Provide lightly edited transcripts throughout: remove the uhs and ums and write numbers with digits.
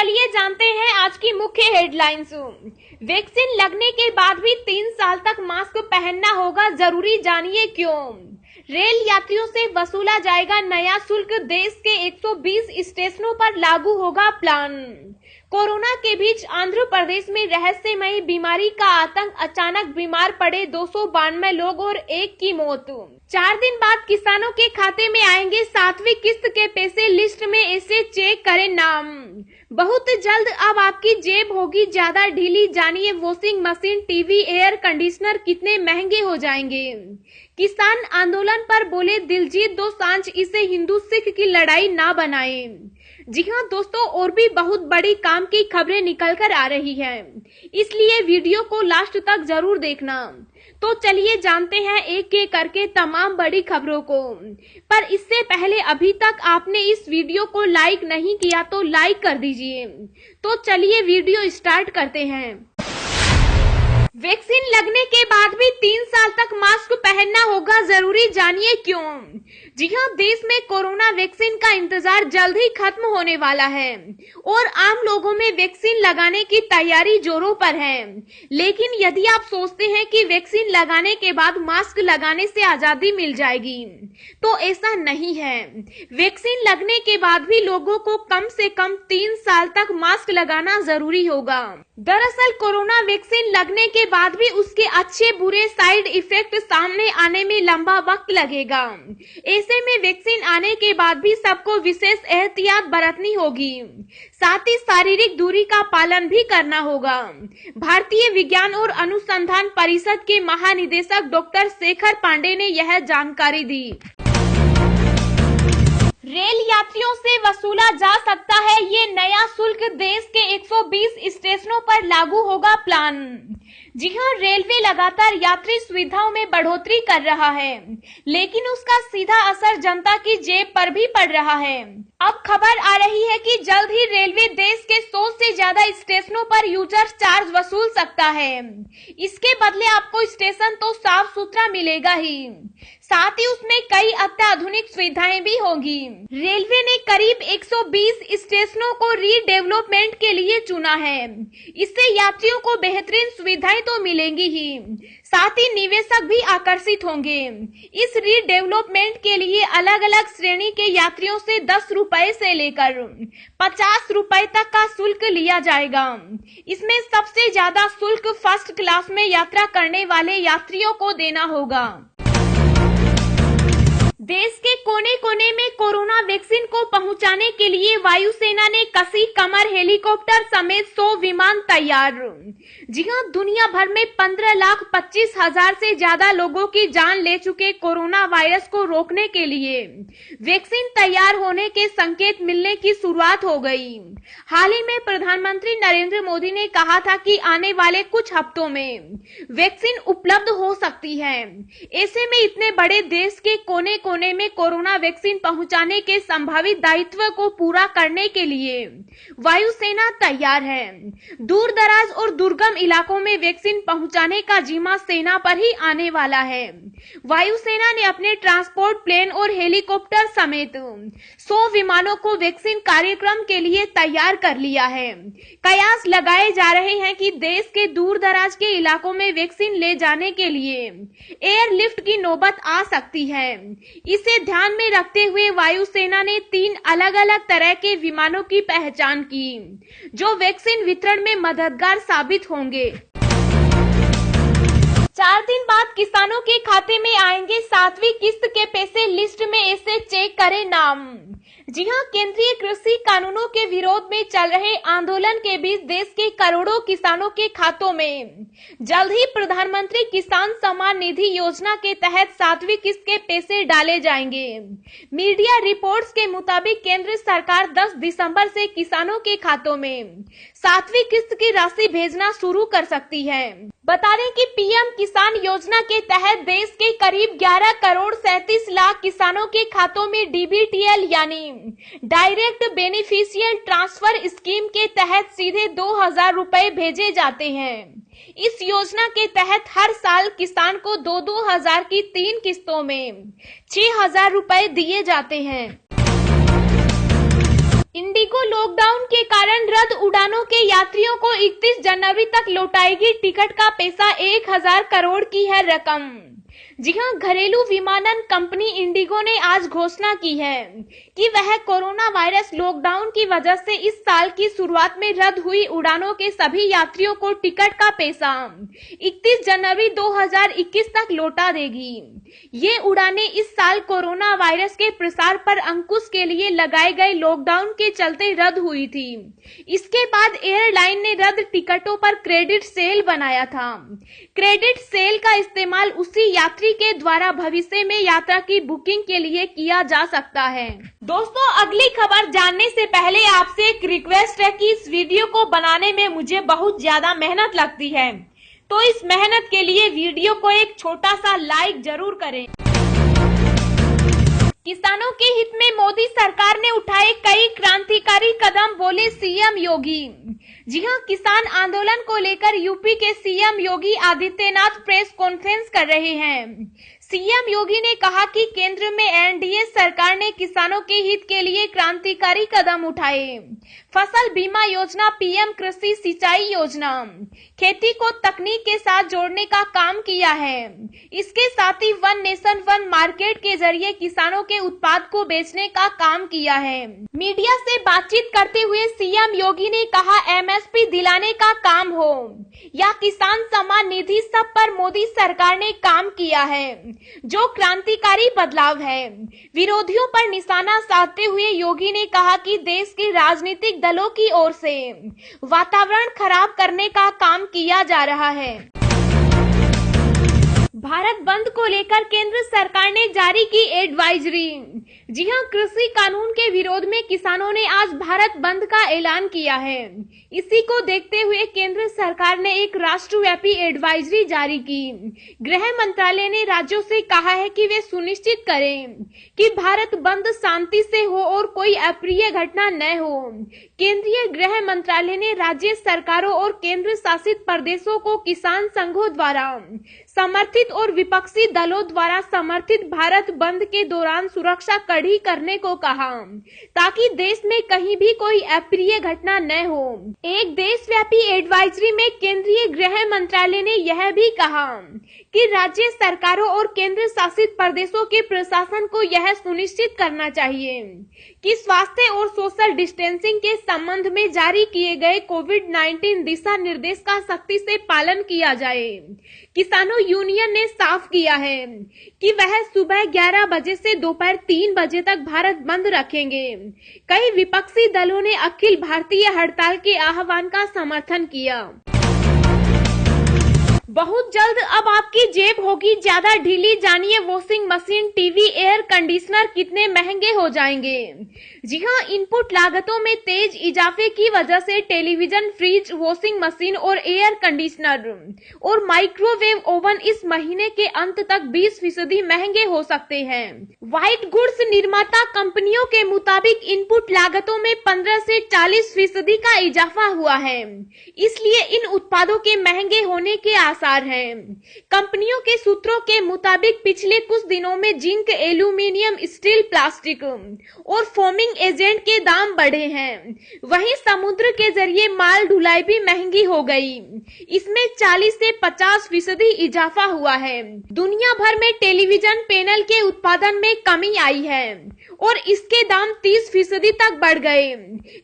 चलिए जानते हैं आज की मुख्य हेडलाइंस। वैक्सीन लगने के बाद भी 3 साल तक मास्क पहनना होगा जरूरी, जानिए क्यों। रेल यात्रियों से वसूला जाएगा नया शुल्क, देश के 120 स्टेशनों पर लागू होगा प्लान। कोरोना के बीच आंध्र प्रदेश में रहस्यमयी बीमारी का आतंक, अचानक बीमार पड़े 292 लोग और 1 की मौत। 4 दिन बाद किसानों के खाते में आएंगे 7वीं किस्त के पैसे, लिस्ट में ऐसे चेक करें नाम। बहुत जल्द अब आपकी जेब होगी ज्यादा ढीली, जानिए washing machine, TV, air conditioner कितने महंगे हो जाएंगे। किसान आंदोलन पर बोले दिलजीत दोसांझ, इसे हिंदू सिख की लड़ाई ना बनाएं। जी हाँ दोस्तों, और भी बहुत बड़ी काम की खबरें निकल कर आ रही हैं, इसलिए वीडियो को लास्ट तक जरूर देखना। तो चलिए जानते हैं एक एक करके तमाम बड़ी खबरों को। पर इससे पहले अभी तक आपने इस वीडियो को लाइक नहीं किया तो लाइक कर दीजिए। तो चलिए वीडियो स्टार्ट करते हैं। वैक्सीन लगने के बाद भी 3 साल तक मास्क पहनना होगा जरूरी, जानिए क्यों। जी हाँ, देश में कोरोना वैक्सीन का इंतजार जल्द ही खत्म होने वाला है और आम लोगों में वैक्सीन लगाने की तैयारी जोरों पर है। लेकिन यदि आप सोचते हैं कि वैक्सीन लगाने के बाद मास्क लगाने से आजादी मिल जाएगी, तो ऐसा नहीं है। वैक्सीन लगने के बाद भी लोगों को कम से कम 3 साल तक मास्क लगाना जरूरी होगा। दरअसल कोरोना वैक्सीन लगने के बाद भी उसके अच्छे बुरे साइड इफेक्ट सामने आने में लंबा वक्त लगेगा। ऐसे में वैक्सीन आने के बाद भी सबको विशेष एहतियात बरतनी होगी, साथ ही शारीरिक दूरी का पालन भी करना होगा। भारतीय विज्ञान और अनुसंधान परिषद के महानिदेशक डॉक्टर शेखर पांडे ने यह जानकारी दी। रेल यात्रियों से वसूला जा सकता है ये नया शुल्क, देश के 120 स्टेशनों पर लागू होगा प्लान। जी हाँ, रेलवे लगातार यात्री सुविधाओं में बढ़ोतरी कर रहा है, लेकिन उसका सीधा असर जनता की जेब पर भी पड़ रहा है। अब खबर आ रही है कि जल्द ही रेलवे देश के 100 से ज्यादा स्टेशनों पर यूजर चार्ज वसूल सकता है। इसके बदले आपको स्टेशन तो साफ सुथरा मिलेगा ही, साथ ही उसमें कई अत्याधुनिक सुविधाएं भी होंगी। रेलवे ने करीब 120 स्टेशनों को रीडेवलपमेंट के लिए चुना है। इससे यात्रियों को बेहतरीन सुविधाएं तो मिलेंगी ही, साथ ही निवेशक भी आकर्षित होंगे। इस रीडेवलपमेंट के लिए अलग अलग श्रेणी के यात्रियों से 10 रुपए से लेकर 50 रुपए तक का शुल्क लिया जाएगा। इसमें सबसे ज्यादा शुल्क फर्स्ट क्लास में यात्रा करने वाले यात्रियों को देना होगा। देश के कोने कोने में कोरोना वैक्सीन को पहुंचाने के लिए वायुसेना ने कसी कमर, हेलीकॉप्टर समेत 100 विमान तैयार। जी हां, दुनिया भर में 15,25,000 से ज्यादा लोगों की जान ले चुके कोरोना वायरस को रोकने के लिए वैक्सीन तैयार होने के संकेत मिलने की शुरुआत हो गई। हाल ही में प्रधानमंत्री नरेंद्र मोदी ने कहा था कि आने वाले कुछ हफ्तों में वैक्सीन उपलब्ध हो सकती है। ऐसे में इतने बड़े देश के कोने कोने में कोरोना वैक्सीन पहुंचाने के संभावित दायित्व को पूरा करने के लिए वायुसेना तैयार है। दूर दराज और दुर्गम इलाकों में वैक्सीन पहुंचाने का जिम्मा सेना पर ही आने वाला है। वायुसेना ने अपने ट्रांसपोर्ट प्लेन और हेलीकॉप्टर समेत 100 विमानों को वैक्सीन कार्यक्रम के लिए तैयार कर लिया है। कयास लगाए जा रहे हैं कि देश के दूर दराज के इलाकों में वैक्सीन ले जाने के लिए एयरलिफ्ट की नौबत आ सकती है। इसे ध्यान में रखते हुए वायुसेना ने 3 अलग अलग तरह के विमानों की पहचान की, जो वैक्सीन वितरण में मददगार साबित होंगे। 4 दिन बाद किसानों के खाते में आएंगे 7वीं किस्त के पैसे, लिस्ट में ऐसे चेक करें नाम। जी हां, केंद्रीय कृषि कानूनों के विरोध में चल रहे आंदोलन के बीच देश के करोड़ों किसानों के खातों में जल्द ही प्रधानमंत्री किसान सम्मान निधि योजना के तहत 7वीं किस्त के पैसे डाले जाएंगे। मीडिया रिपोर्ट्स के मुताबिक केंद्र सरकार 10 दिसंबर से किसानों के खातों में 7वीं किस्त की राशि भेजना शुरू कर सकती है। बता दें कि पीएम किसान योजना के तहत देश के करीब 11 करोड़ 37 लाख किसानों के खातों में डीबीटीएल यानी डायरेक्ट बेनिफिशियल ट्रांसफर स्कीम के तहत सीधे 2,000 रुपए भेजे जाते हैं। इस योजना के तहत हर साल किसान को 2,000 की 3 किस्तों में 6,000 रुपए दिए जाते हैं। इंडिगो लॉकडाउन के कारण रद्द उड़ानों के यात्रियों को 31 जनवरी तक लौटाएगी टिकट का पैसा। 1000 करोड़ की है रकम। जी हां, घरेलू विमानन कंपनी इंडिगो ने आज घोषणा की है कि वह कोरोना वायरस लॉकडाउन की वजह से इस साल की शुरुआत में रद्द हुई उड़ानों के सभी यात्रियों को टिकट का पैसा 31 जनवरी 2021 तक लौटा देगी। ये उड़ानें इस साल कोरोना वायरस के प्रसार पर अंकुश के लिए लगाए गए लॉकडाउन के चलते रद्द हुई थी। इसके बाद एयरलाइन ने रद्द टिकटों पर क्रेडिट सेल बनाया था। क्रेडिट सेल का इस्तेमाल उसी यात्री के द्वारा भविष्य में यात्रा की बुकिंग के लिए किया जा सकता है। दोस्तों, अगली खबर जानने से पहले आपसे एक रिक्वेस्ट है कि इस वीडियो को बनाने में मुझे बहुत ज्यादा मेहनत लगती है, तो इस मेहनत के लिए वीडियो को एक छोटा सा लाइक जरूर करें। किसानों के हित में मोदी सरकार ने उठाए कई क्रांतिकारी कदम, बोले सीएम योगी। जी हां, किसान आंदोलन को लेकर यूपी के CM Yogi Adityanath press conference कर रहे हैं। सीएम योगी ने कहा कि केंद्र में एनडीए सरकार ने किसानों के हित के लिए क्रांतिकारी कदम उठाए। फसल बीमा योजना, पीएम कृषि सिंचाई योजना, खेती को तकनीक के साथ जोड़ने का काम किया है। इसके साथ ही वन नेशन वन मार्केट के जरिए किसानों के उत्पाद को बेचने का काम किया है। मीडिया से बातचीत करते हुए सीएम योगी ने कहा, एमएसपी दिलाने का काम हो या किसान सम्मान निधि, सब पर मोदी सरकार ने काम किया है, जो क्रांतिकारी बदलाव है। विरोधियों पर निशाना साधते हुए योगी ने कहा कि देश के राजनीतिक दलों की ओर से वातावरण खराब करने का काम किया जा रहा है। भारत बंद को लेकर केंद्र सरकार ने जारी की एडवाइजरी। जी हां, कृषि कानून के विरोध में किसानों ने आज भारत बंद का ऐलान किया है। इसी को देखते हुए केंद्र सरकार ने एक राष्ट्रव्यापी एडवाइजरी जारी की। गृह मंत्रालय ने राज्यों से कहा है कि वे सुनिश्चित करें कि भारत बंद शांति से हो और कोई अप्रिय घटना न हो। केंद्रीय गृह मंत्रालय ने राज्य सरकारों और केंद्र शासित प्रदेशों को किसान संघों द्वारा समर्थित और विपक्षी दलों द्वारा समर्थित भारत बंद के दौरान सुरक्षा कड़ी करने को कहा, ताकि देश में कहीं भी कोई अप्रिय घटना न हो। एक देशव्यापी एडवाइजरी में केंद्रीय गृह मंत्रालय ने यह भी कहा कि राज्य सरकारों और केंद्र शासित प्रदेशों के प्रशासन को यह सुनिश्चित करना चाहिए कि स्वास्थ्य और सोशल डिस्टेंसिंग के संबंध में जारी किए गए कोविड-19 दिशा निर्देश का सख्ती से पालन किया जाए। किसानों यूनियन ने साफ किया है कि वह सुबह 11 बजे से दोपहर 3 बजे तक भारत बंद रखेंगे। कई विपक्षी दलों ने अखिल भारतीय हड़ताल के आह्वान का समर्थन किया। बहुत जल्द अब आपकी जेब होगी ज्यादा ढीली, जानिए washing machine, TV, air conditioner कितने महंगे हो जाएंगे। जी हां, इनपुट लागतों में तेज इजाफे की वजह से टेलीविजन, फ्रिज, वॉशिंग मशीन और एयर कंडीशनर और माइक्रोवेव ओवन इस महीने के अंत तक 20% महंगे हो सकते हैं। व्हाइट गुड्स निर्माता कंपनियों के मुताबिक इनपुट लागतों में 15 से 40% का इजाफा हुआ है, इसलिए इन उत्पादों के महंगे होने के आसार हैं। कंपनियों के सूत्रों के मुताबिक पिछले कुछ दिनों में जिंक, एल्यूमीनियम, स्टील, प्लास्टिक और फोमिंग एजेंट के दाम बढ़े हैं। वहीं समुद्र के जरिए माल ढुलाई भी महंगी हो गई, इसमें 40 से 50% इजाफा हुआ है। दुनिया भर में टेलीविजन पैनल के उत्पादन में कमी आई है और इसके दाम 30% तक बढ़ गए।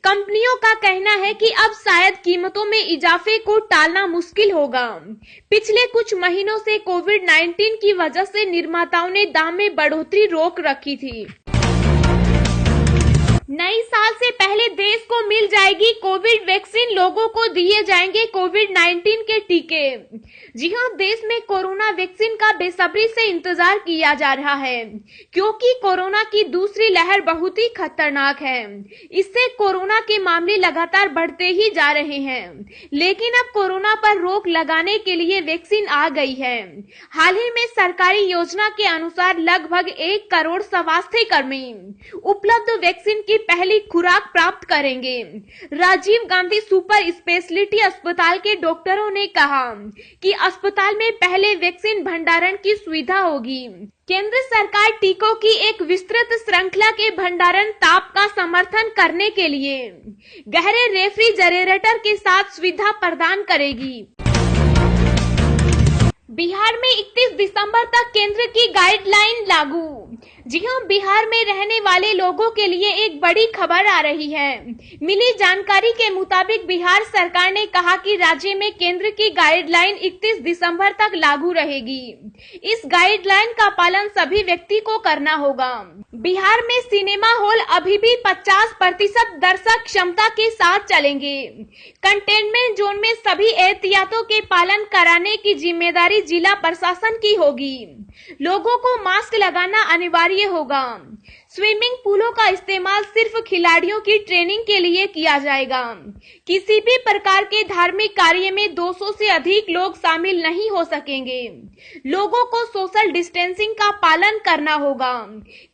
कंपनियों का कहना है कि अब शायद कीमतों में इजाफे को टालना मुश्किल होगा। पिछले कुछ महीनों से कोविड-19 की वजह से निर्माताओं ने दाम में बढ़ोतरी रोक रखी थी। नई साल से पहले देश को मिल जाएगी कोविड वैक्सीन, लोगों को दिए जाएंगे कोविड-19 के टीके। जी हां, देश में कोरोना वैक्सीन का बेसब्री से इंतजार किया जा रहा है, क्योंकि कोरोना की दूसरी लहर बहुत ही खतरनाक है। इससे कोरोना के मामले लगातार बढ़ते ही जा रहे हैं, लेकिन अब कोरोना पर रोक लगाने के लिए वैक्सीन आ गई है। हाल ही में सरकारी योजना के अनुसार लगभग 1 करोड़ स्वास्थ्य कर्मी उपलब्ध वैक्सीन की की पहली खुराक प्राप्त करेंगे। राजीव गांधी सुपर स्पेशलिटी अस्पताल के डॉक्टरों ने कहा कि अस्पताल में पहले वैक्सीन भंडारण की सुविधा होगी। केंद्र सरकार टीकों की एक विस्तृत श्रृंखला के भंडारण ताप का समर्थन करने के लिए गहरे रेफ्रिजरेटर के साथ सुविधा प्रदान करेगी। बिहार में 31 दिसंबर तक केंद्र की गाइडलाइन लागू। जी हां, बिहार में रहने वाले लोगों के लिए एक बड़ी खबर आ रही है। मिली जानकारी के मुताबिक बिहार सरकार ने कहा कि राज्य में केंद्र की गाइडलाइन 31 दिसंबर तक लागू रहेगी। इस गाइडलाइन का पालन सभी व्यक्ति को करना होगा। बिहार में सिनेमा हॉल अभी भी 50% दर्शक क्षमता के साथ चलेंगे। कंटेनमेंट जोन में सभी एहतियातों के पालन कराने की जिम्मेदारी जिला प्रशासन की होगी। लोगों को मास्क लगाना अनिवार्य होगा। स्विमिंग पूलों का इस्तेमाल सिर्फ खिलाड़ियों की ट्रेनिंग के लिए किया जाएगा। किसी भी प्रकार के धार्मिक कार्य में 200 से अधिक लोग शामिल नहीं हो सकेंगे। लोगों को सोशल डिस्टेंसिंग का पालन करना होगा।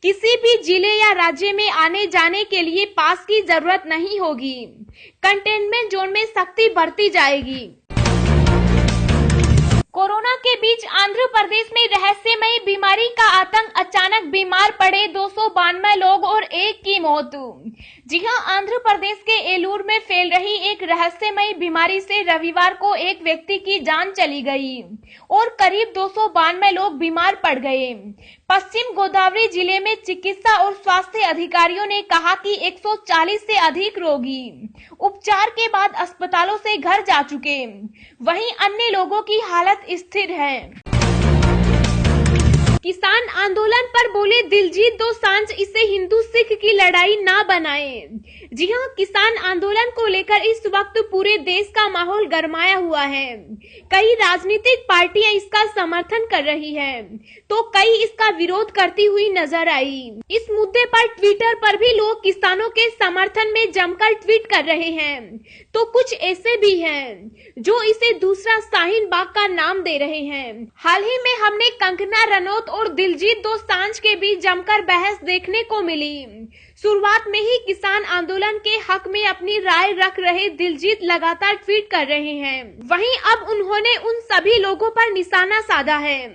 किसी भी जिले या राज्य में आने जाने के लिए पास की जरूरत नहीं होगी। कंटेनमेंट जोन में सख्ती बरती जाएगी। कोरोना के बीच आंध्र प्रदेश में रहस्यमयी बीमारी का आतंक, अचानक बीमार पड़े 292 लोग और एक की मौत। जी हां, आंध्र प्रदेश के एलूर में फैल रही एक रहस्यमयी बीमारी से रविवार को एक व्यक्ति की जान चली गई और करीब 292 लोग बीमार पड़ गए। पश्चिम गोदावरी जिले में चिकित्सा और स्वास्थ्य अधिकारियों ने कहा कि 140 से अधिक रोगी उपचार के बाद अस्पतालों से घर जा चुके। वहीं अन्य लोगों की हालत स्थिर है। किसान आंदोलन पर बोले दिलजीत दोसांझ, इसे हिंदू सिख की लड़ाई ना बनाएं। जी हां, किसान आंदोलन को लेकर इस वक्त पूरे देश का माहौल गरमाया हुआ है। कई राजनीतिक पार्टियां इसका समर्थन कर रही हैं, तो कई इसका विरोध करती हुई नजर आई। इस मुद्दे पर ट्विटर पर भी लोग किसानों के समर्थन में जमकर ट्वीट कर रहे हैं, तो कुछ ऐसे भी हैं जो इसे दूसरा शाहीन बाग का नाम दे रहे हैं। हाल ही में हमने कंगना रनौत और दिलजीत दोसांझ के बीच जमकर बहस देखने को मिली। शुरुआत में ही किसान आंदोलन के हक में अपनी राय रख रहे दिलजीत लगातार ट्वीट कर रहे हैं। वहीं अब उन्होंने उन सभी लोगों पर निशाना साधा है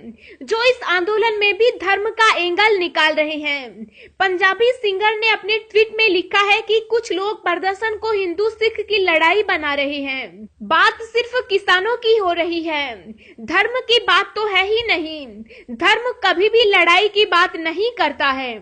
जो इस आंदोलन में भी धर्म का एंगल निकाल रहे हैं। पंजाबी सिंगर ने अपने ट्वीट में लिखा है कि कुछ लोग प्रदर्शन को हिंदू सिख की लड़ाई बना रहे हैं। बात सिर्फ किसानों की हो रही है, धर्म की बात तो है ही नहीं। धर्म कभी भी लड़ाई की बात नहीं करता है।